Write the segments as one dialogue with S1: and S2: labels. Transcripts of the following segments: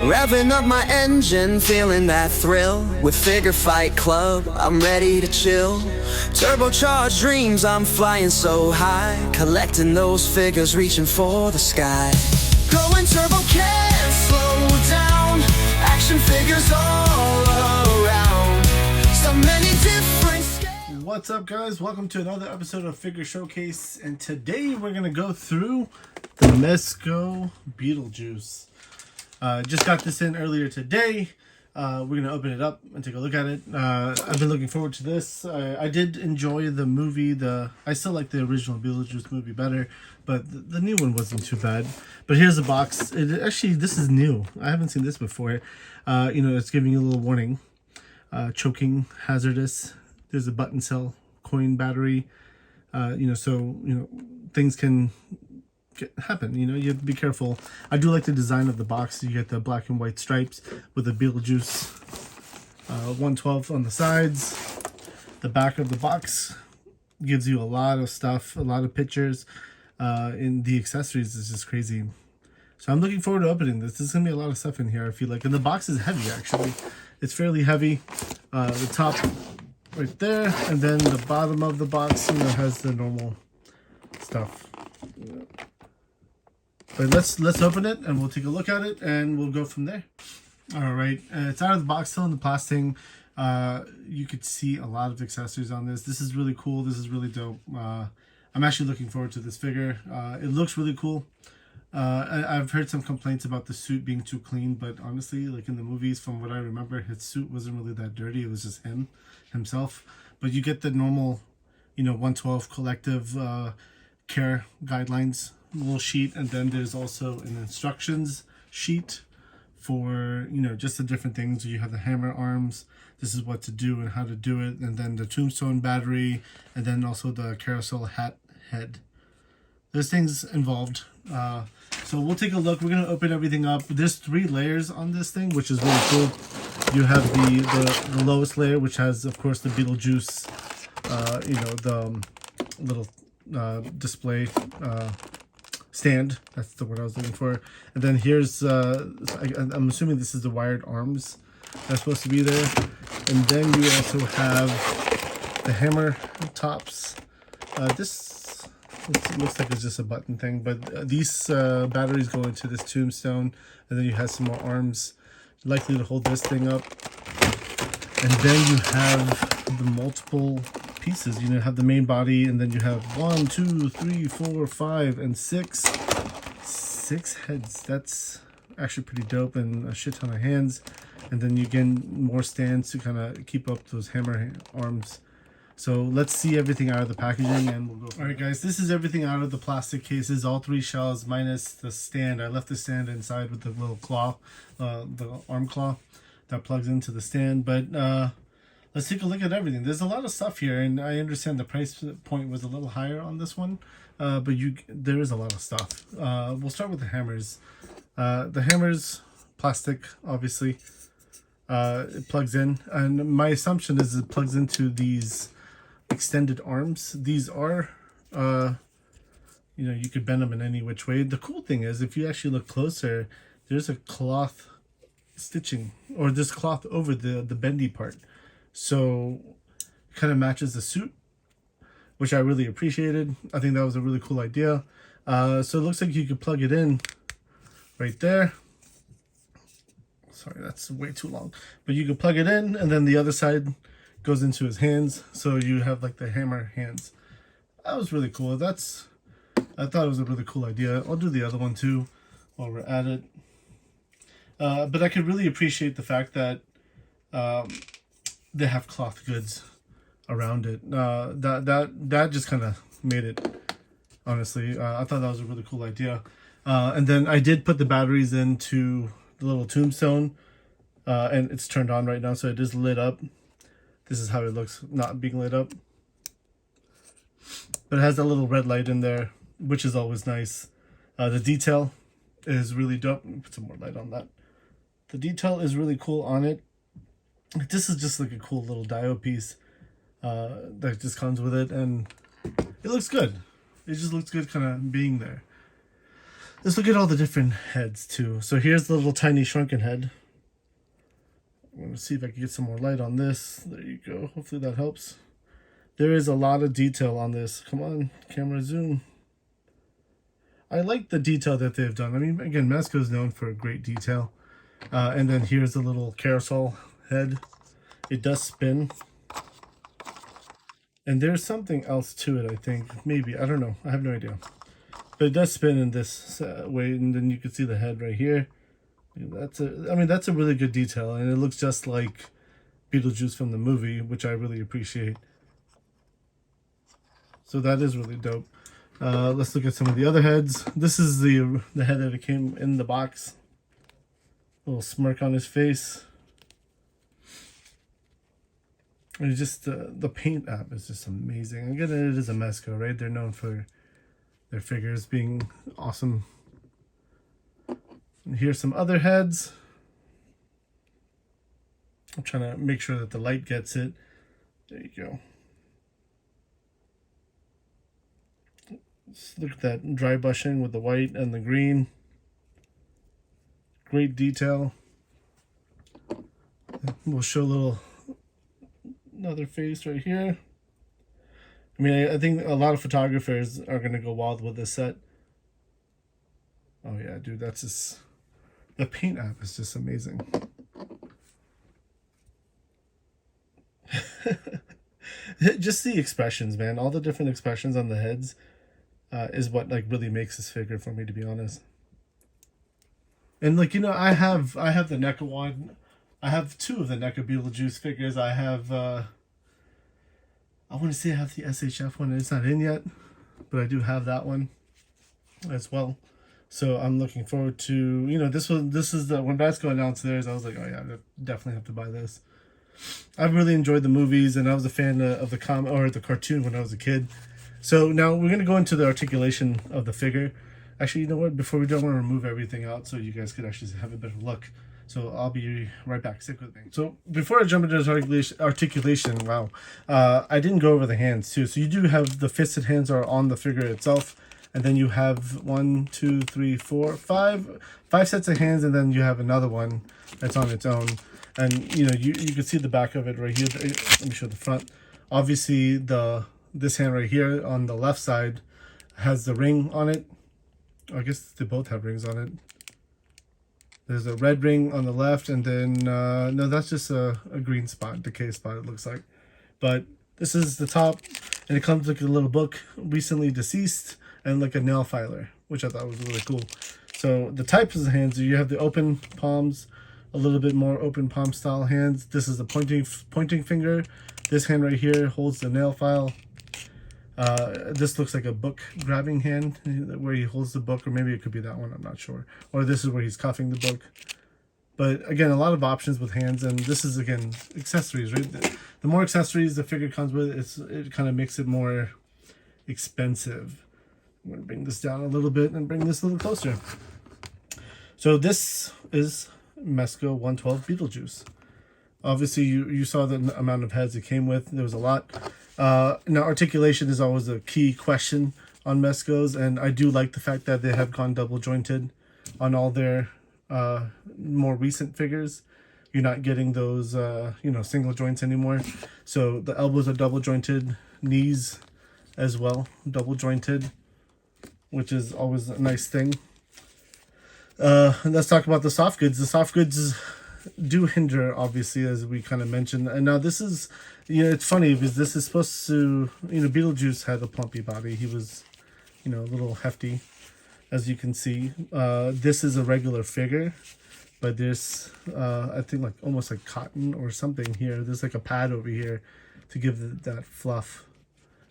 S1: Revving up my engine, feeling that thrill. With Figure Fight Club, I'm ready to chill. Turbocharged dreams, I'm flying so high. Collecting those figures, reaching for the sky. Going turbo, can't slow down. Action figures all around. So many different scales.
S2: What's up, guys? Welcome to another episode of Figure Showcase. And today we're going to go through the Mezco Beetlejuice. Just got this in earlier today. We're going to open it up and take a look at it. I've been looking forward to this. I did enjoy the movie. I still like the original Beetlejuice movie better, but the new one wasn't too bad. But here's the box. Actually, this is new. I haven't seen this before. It's giving you a little warning. Choking, hazardous. There's a button cell, coin battery. Things can happen. You have to be careful. I do like the design of the box. You get the black and white stripes with the Beetlejuice 112 on the sides. The back of the box gives you a lot of stuff, a lot of pictures. And the accessories is just crazy. So I'm looking forward to opening this. There's gonna be a lot of stuff in here, I feel like. And the box is heavy, actually. It's fairly heavy. The top right there, and then the bottom of the box, has the normal stuff. But let's open it and we'll take a look at it and we'll go from there. All right, it's out of the box, still in the plastic. You could see a lot of accessories on this. This is really cool. This is really dope. I'm actually looking forward to this figure. It looks really cool. I've heard some complaints about the suit being too clean, but honestly, like in the movies, from what I remember, his suit wasn't really that dirty. It was just himself. But you get the normal, 112 collective care guidelines little sheet, and then there's also an instructions sheet for just the different things. You have the hammer arms, this is what to do and how to do it, and then the tombstone battery, and then also the carousel hat head. There's things involved. So we'll take a look. We're going to open everything up. There's 3 layers on this thing, which is really cool. You have the lowest layer, which has, of course, the Beetlejuice, the little display stand. That's the word I was looking for. And then here's, I'm assuming this is the wired arms that's supposed to be there. And then you also have the hammer tops. This looks like it's just a button thing, but these batteries go into this tombstone, and then you have some more arms likely to hold this thing up. And then you have the multiple pieces. You have the main body, and then you have 1, 2, 3, 4, 5, and 6 heads. That's actually pretty dope, and a shit ton of hands. And then you get more stands to kind of keep up those hammer arms. So let's see everything out of the packaging, and we'll go. All right, guys, this is everything out of the plastic cases. All 3 shells minus the stand. I left the stand inside with the little claw, the arm claw that plugs into the stand. But let's take a look at everything. There's a lot of stuff here, and I understand the price point was a little higher on this one, but there is a lot of stuff. We'll start with the hammers. The hammers, plastic, obviously. It plugs in, and my assumption is it plugs into these extended arms. These are, you could bend them in any which way. The cool thing is, if you actually look closer, there's a cloth stitching, or this cloth over the bendy part. So it kind of matches the suit, which I really appreciated. I think that was a really cool idea. So it looks like you could plug it in right there. Sorry, that's way too long. But you could plug it in, and then the other side goes into his hands. So you have like the hammer hands. That was really cool. I thought it was a really cool idea. I'll do the other one too while we're at it. But I could really appreciate the fact that they have cloth goods around it. That just kind of made it, honestly. I thought that was a really cool idea. And then I did put the batteries into the little tombstone, and it's turned on right now, so it is lit up. This is how it looks not being lit up, but it has that little red light in there, which is always nice. The detail is really dope. Let me put some more light on that. The detail is really cool on it. This is just like a cool little diode piece that just comes with it, and it looks good. It just looks good kind of being there. Let's look at all the different heads too. So here's the little tiny shrunken head. I'm going to see if I can get some more light on this. There you go. Hopefully that helps. There is a lot of detail on this. Come on, camera zoom. I like the detail that they've done. I mean, again, Mezco is known for great detail. And then here's the little carousel head. It does spin. And there's something else to it, I think. Maybe. I don't know. I have no idea. But it does spin in this way. And then you can see the head right here. That's a really good detail. And it looks just like Beetlejuice from the movie, which I really appreciate. So that is really dope. Let's look at some of the other heads. This is the head that it came in the box. Little smirk on his face. And just the paint app is just amazing. Again, it is a Mezco, right? They're known for their figures being awesome. And here's some other heads. I'm trying to make sure that the light gets it. There you go. Let's look at that dry brushing with the white and the green. Great detail. We'll show another face right here. I mean, I think a lot of photographers are going to go wild with this set. Oh yeah, dude, that's just... The paint app is just amazing. Just the expressions, man. All the different expressions on the heads is what like really makes this figure for me, to be honest. And like, you know, I have the NECA one. I have two of the NECA Beetlejuice figures. I have I want to say I have the SHF one. It's not in yet, but I do have that one as well. So I'm looking forward to, you know, this is the, when Mezco announced theirs, I was like, oh yeah, I definitely have to buy this. I've really enjoyed the movies, and I was a fan of the the cartoon when I was a kid. So now we're going to go into the articulation of the figure. Actually, you know what? Before we do, I want to remove everything out so you guys could actually have a better look. So I'll be right back. Stick with me. So before I jump into this articulation, wow, I didn't go over the hands too. So you do have the fisted hands are on the figure itself. And then you have 1, 2, 3, 4, 5 sets of hands, and then you have another one that's on its own. And you know, you can see the back of it right here. Let me show the front. Obviously, this hand right here on the left side has the ring on it. I guess they both have rings on it. There's a red ring on the left, and then no, that's just a green spot, decay spot, it looks like. But this is the top, and it comes like a little book, recently deceased, and like a nail filer, which I thought was really cool. So the types of hands, you have the open palms, a little bit more open palm style hands. This is the pointing finger. This hand right here holds the nail file. This looks like a book grabbing hand where he holds the book, or maybe it could be that one, I'm not sure. Or this is where he's cuffing the book. But again, a lot of options with hands, and this is, again, accessories, right? The more accessories the figure comes with, it kind of makes it more expensive. I'm going to bring this down a little bit and bring this a little closer. So this is Mezco 112 Beetlejuice. Obviously, you saw the amount of heads it came with. There was a lot. Now, articulation is always a key question on Mezco's, and I do like the fact that they have gone double jointed on all their more recent figures. You're not getting those you know, single joints anymore. So the elbows are double jointed, knees as well double jointed, which is always a nice thing. And let's talk about the soft goods. The soft goods do hinder, obviously, as we kind of mentioned. And now this is, you know, it's funny because this is supposed to, you know, Beetlejuice had a plumpy body. He was, you know, a little hefty, as you can see. This is a regular figure, but there's, I think, like almost like cotton or something here. There's like a pad over here to give that fluff,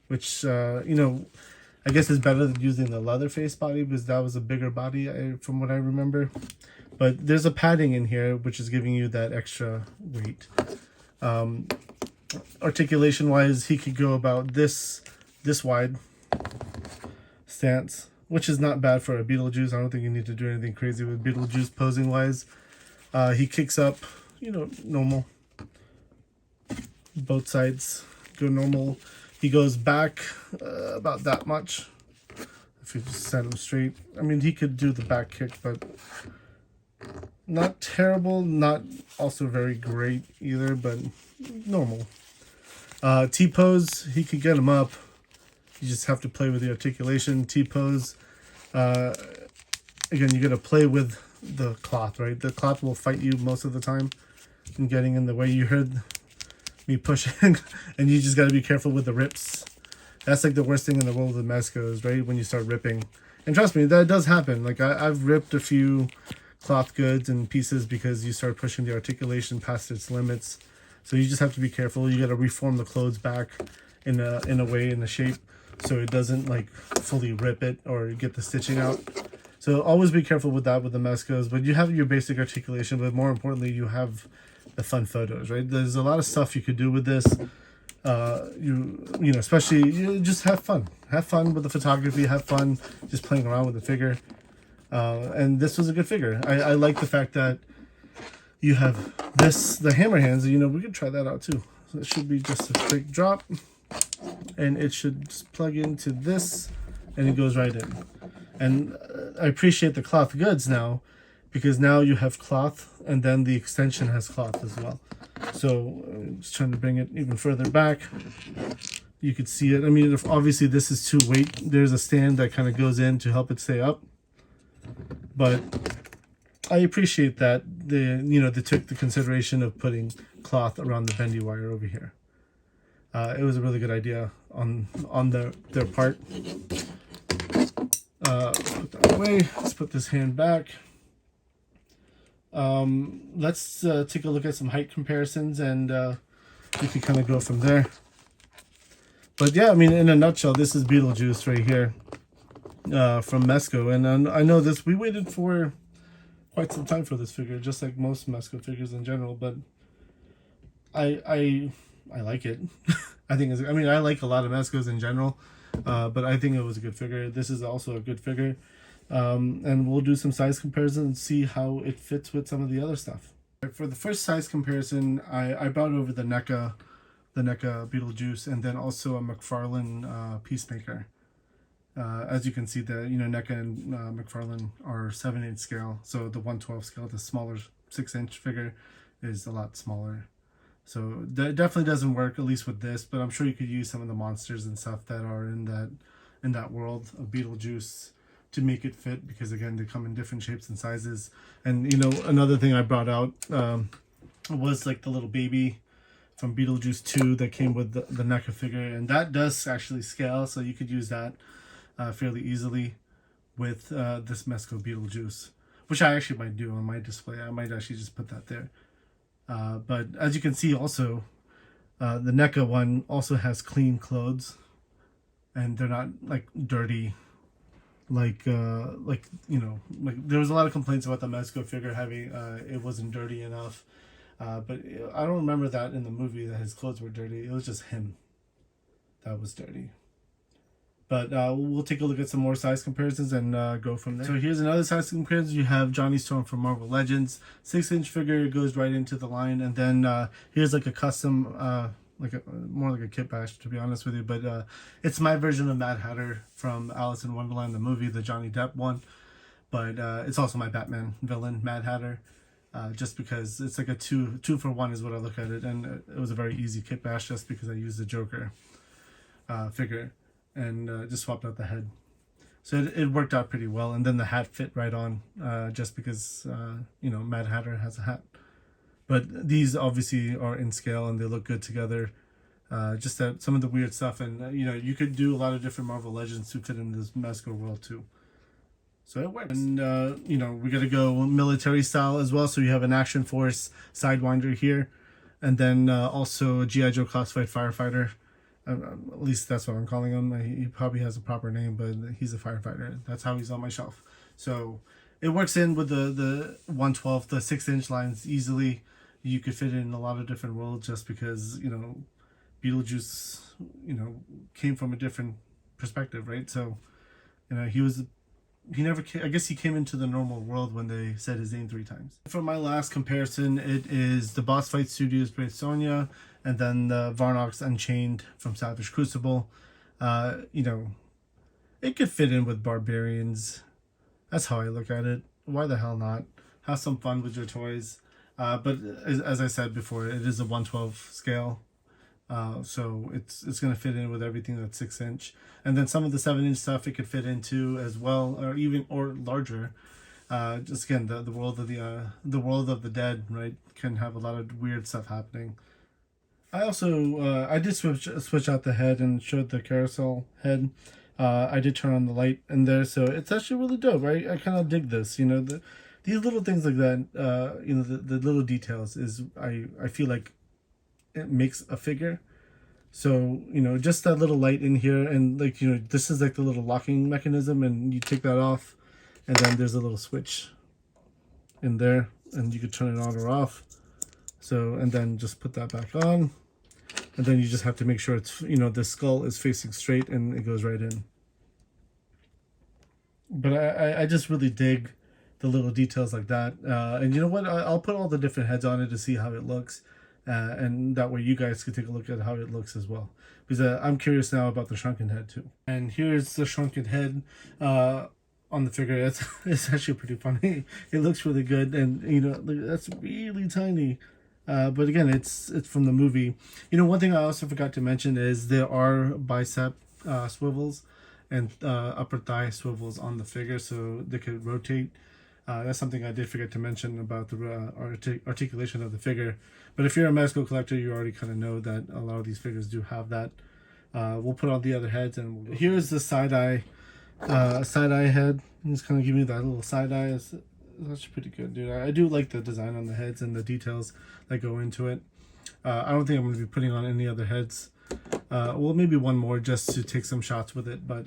S2: which, you know, I guess is better than using the Leatherface body because that was a bigger body from what I remember. But there's a padding in here which is giving you that extra weight. Articulation wise, he could go about this wide stance, which is not bad for a Beetlejuice. I don't think you need to do anything crazy with Beetlejuice posing wise. He kicks up, you know, normal. Both sides go normal. He goes back about that much. if you just set him straight. I mean, he could do the back kick, but not terrible, not also very great either, but normal. T-pose, he could get him up. You just have to play with the articulation. T-pose, again, you got to play with the cloth, right? The cloth will fight you most of the time and getting in the way. You heard me pushing, and you just got to be careful with the rips. That's like the worst thing in the world with Mezcos, right? When you start ripping. And trust me, that does happen. Like I've ripped a few cloth goods and pieces because you start pushing the articulation past its limits. So you just have to be careful. You got to reform the clothes back in a way, in a shape, so it doesn't like fully rip it or get the stitching out. So always be careful with that with the Mezcos. But you have your basic articulation, but more importantly, you have the fun photos, right? There's a lot of stuff you could do with this. You know, especially you just have fun with the photography, have fun just playing around with the figure. And this was a good figure. I like the fact that you have the hammer hands. You know, we could try that out too. So it should be just a quick drop, and it should just plug into this, and it goes right in. And I appreciate the cloth goods now, because now you have cloth, and then the extension has cloth as well. So just trying to bring it even further back. You could see it. I mean, if obviously this is too weight, there's a stand that kind of goes in to help it stay up. But I appreciate that they took the consideration of putting cloth around the bendy wire over here. It was a really good idea on their part. Put that away. Let's put this hand back. Let's take a look at some height comparisons, and we can kind of go from there. But yeah, I mean, in a nutshell, this is Beetlejuice right here from Mezco. And I know this, we waited for quite some time for this figure, just like most Mezco figures in general, but I like it. I like a lot of Mezcos in general, but I think it was a good figure. This is also a good figure. And we'll do some size comparison and see how it fits with some of the other stuff. For the first size comparison, I brought over the NECA Beetlejuice, and then also a McFarlane Peacemaker. As you can see, NECA and McFarlane are 7/8 scale, so the 112 scale, the smaller 6-inch figure, is a lot smaller. So that definitely doesn't work, at least with this, but I'm sure you could use some of the monsters and stuff that are in that world of Beetlejuice to make it fit, because again, they come in different shapes and sizes. And another thing I brought out was like the little baby from Beetlejuice 2 that came with the NECA figure, and that does actually scale, so you could use that fairly easily with this Mezco Beetlejuice, which I actually might do on my display. I might actually just put that there. But as you can see also, the NECA one also has clean clothes, and they're not like dirty. Like there was a lot of complaints about the Mezco figure having it wasn't dirty enough, but I don't remember that in the movie that his clothes were dirty. It was just him that was dirty. But we'll take a look at some more size comparisons and go from there. So here's another size comparison. You have Johnny Storm from Marvel Legends, 6-inch figure, goes right into the line, and then here's like a custom, more like a kit bash, to be honest with you. But it's my version of Mad Hatter from Alice in Wonderland, the movie, the Johnny Depp one. But it's also my Batman villain, Mad Hatter, just because it's like a two for one is what I look at it, and it was a very easy kit bash just because I used the Joker figure. And just swapped out the head. So it worked out pretty well. And then the hat fit right on, just because, Mad Hatter has a hat. But these obviously are in scale and they look good together. Just that some of the weird stuff. And, you could do a lot of different Marvel Legends to fit in this Mezco world too. So it works. And, we got to go military style as well. So you have an Action Force Sidewinder here. And then also a G.I. Joe Classified Firefighter. At least that's what I'm calling him. He probably has a proper name, but he's a firefighter. That's how he's on my shelf. So it works in with the 112, the 6-inch lines easily. You could fit it in a lot of different worlds just because, Beetlejuice, came from a different perspective, right? So, I guess he came into the normal world when they said his name 3 times. For my last comparison, it is the Boss Fight Studios Brave Sonya, and then the Varnox Unchained from Savage Crucible. it could fit in with barbarians. That's how I look at it. Why the hell not? Have some fun with your toys. But as I said before, it is a 112 scale. So it's going to fit in with everything that's 6-inch. And then some of the 7-inch stuff it could fit into as well, or larger. Just again, the world of the world of the dead, right, can have a lot of weird stuff happening. I also I did switch out the head and showed the carousel head. I did turn on the light in there, so it's actually really dope. I kind of dig this, these little things like that. The little details is I feel like it makes a figure. So just that little light in here, and this is like the little locking mechanism, and you take that off, and then there's a little switch in there, and you could turn it on or off. So, and then just put that back on, and then you just have to make sure it's the skull is facing straight and it goes right in. But I just really dig the little details like that. And you know what? I'll put all the different heads on it to see how it looks. And that way you guys can take a look at how it looks as well. Because I'm curious now about the shrunken head too. And here's the shrunken head on the figure. It's actually pretty funny. It looks really good. And, that's really tiny. But again, it's from the movie. One thing I also forgot to mention is there are bicep swivels and upper thigh swivels on the figure, so they could rotate. That's something I did forget to mention about the articulation of the figure. But if you're a Mezco collector, you already kind of know that a lot of these figures do have that. We'll put on the other heads, and here's the side-eye head. It's kind of giving you that little side-eye. It's actually pretty good, dude. I do like the design on the heads and the details that go into it. I don't think I'm going to be putting on any other heads. Well, maybe one more just to take some shots with it. But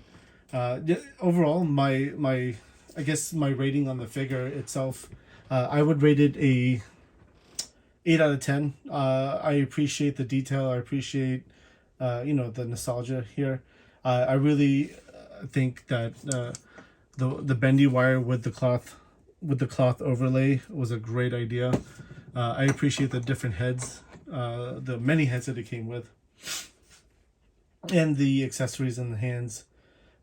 S2: yeah, overall, my I guess my rating on the figure itself, I would rate it a 8 out of 10. I appreciate the detail. I appreciate the nostalgia here. I really think that the bendy wire with the cloth overlay was a great idea. I appreciate the different heads, the many heads that it came with, and the accessories in the hands,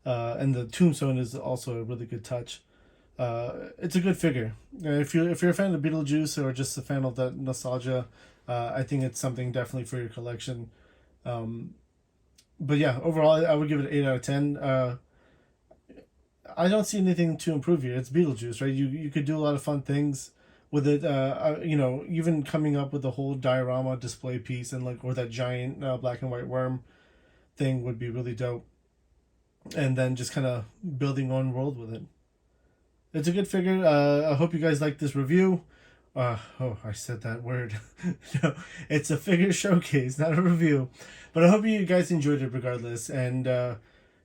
S2: and the tombstone is also a really good touch. It's a good figure. If you're a fan of Beetlejuice or just a fan of that nostalgia, I think it's something definitely for your collection. But yeah, overall, I would give it an 8 out of 10. I don't see anything to improve here. It's Beetlejuice, right? You could do a lot of fun things with it. Even coming up with the whole diorama display piece or that giant black and white worm thing would be really dope. And then just kind of building on world with it. It's a good figure. I hope you guys like this review. I said that word. No, it's a figure showcase, not a review. But I hope you guys enjoyed it regardless. And,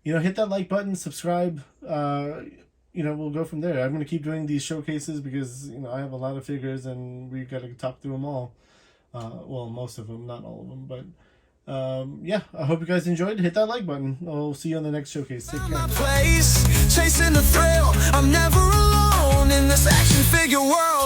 S2: hit that like button, subscribe. We'll go from there. I'm going to keep doing these showcases because, I have a lot of figures and we got to talk through them all. Well, most of them, not all of them. But, I hope you guys enjoyed. Hit that like button. I'll see you on the next showcase. Take care.
S1: My place, chasing the thrill. I'm never alone in this action figure world.